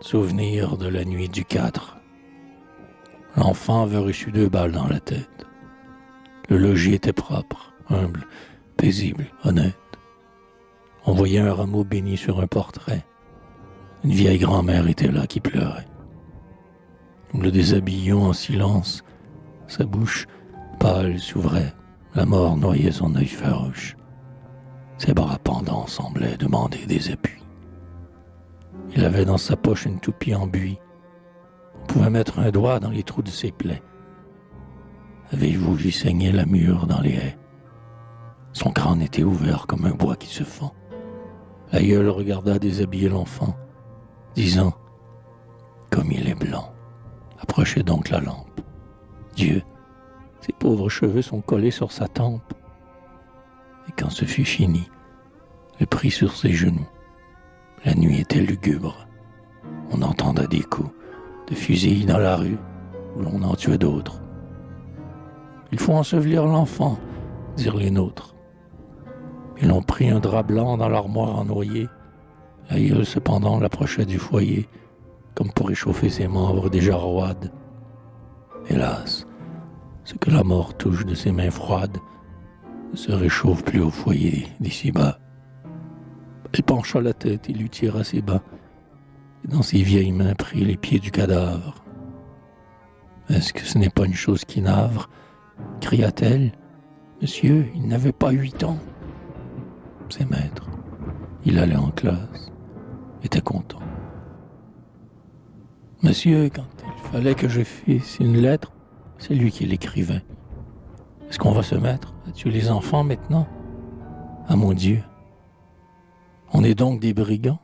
Souvenir de la nuit du 4. L'enfant avait reçu 2 balles dans la tête. Le logis était propre, humble, paisible, honnête. On voyait un rameau béni sur un portrait. Une vieille grand-mère était là qui pleurait. Nous le déshabillions en silence. Sa bouche pâle s'ouvrait. La mort noyait son œil farouche. Ses bras pendants semblaient demander des appuis. Il avait dans sa poche une toupie en buis. On pouvait mettre un doigt dans les trous de ses plaies. Avez-vous vu saigner la mûre dans les haies? Son crâne était ouvert comme un bois qui se fend. L'aïeul regarda déshabiller l'enfant, disant « Comme il est blanc, approchez donc la lampe. Dieu, ses pauvres cheveux sont collés sur sa tempe. » Et quand ce fut fini, le prit sur ses genoux. La nuit était lugubre. On entendait des coups de fusil dans la rue où l'on en tuait d'autres. « Il faut ensevelir l'enfant, » dirent les nôtres. Ils ont pris un drap blanc dans l'armoire en noyer. L'aïeul cependant l'approchait du foyer, comme pour réchauffer ses membres déjà roides. Hélas, ce que la mort touche de ses mains froides ne se réchauffe plus au foyer d'ici-bas. Elle pencha la tête et lui tira ses bas, et dans ses vieilles mains prit les pieds du cadavre. « Est-ce que ce n'est pas une chose qui navre ?» cria-t-elle. « Monsieur, il n'avait pas 8 ans. » Ses maîtres, il allait en classe, était content. « Monsieur, quand il fallait que je fisse une lettre, c'est lui qui l'écrivait. Est-ce qu'on va se mettre à tuer les enfants maintenant? Ah mon Dieu! On est donc des brigands?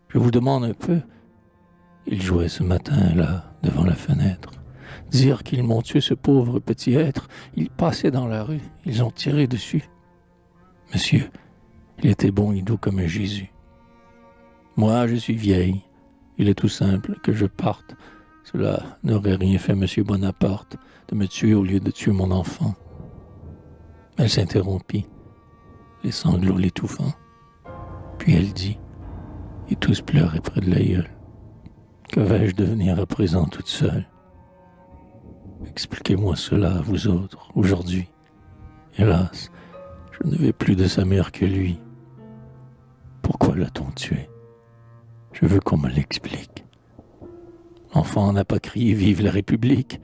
Je vous demande un peu. » Il jouait ce matin, là, devant la fenêtre. Dire qu'ils m'ont tué ce pauvre petit être. Il passait dans la rue, ils ont tiré dessus. Monsieur, il était bon et doux comme un Jésus. Moi, je suis vieille. Il est tout simple que je parte. Cela n'aurait rien fait, monsieur Bonaparte, de me tuer au lieu de tuer mon enfant. Elle s'interrompit, les sanglots l'étouffant. Puis elle dit, et tous pleuraient près de l'aïeul, « Que vais-je devenir à présent toute seule? Expliquez-moi cela, vous autres, aujourd'hui. Hélas, je ne vais plus de sa mère que lui. Pourquoi l'a-t-on tué? Je veux qu'on me l'explique. L'enfant n'a pas crié « Vive la République !»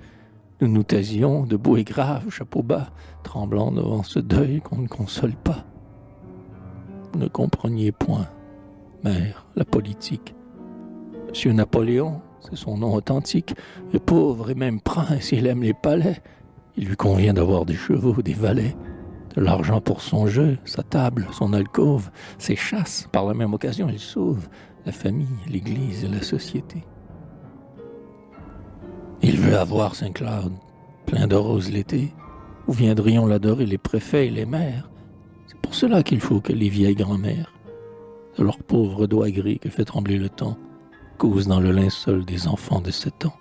Nous nous taisions, debout et grave, chapeau bas, tremblant devant ce deuil qu'on ne console pas. Vous ne compreniez point, mère, la politique. Monsieur Napoléon, c'est son nom authentique, le pauvre et même prince, il aime les palais. Il lui convient d'avoir des chevaux, des valets, de l'argent pour son jeu, sa table, son alcôve, ses chasses. Par la même occasion, il sauve la famille, l'église et la société. Il veut avoir Saint-Claude, plein de roses l'été, où viendrions l'adorer les préfets et les maires. C'est pour cela qu'il faut que les vieilles grand-mères, de leurs pauvres doigts gris que fait trembler le temps, cousent dans le linceul des enfants de 7 ans.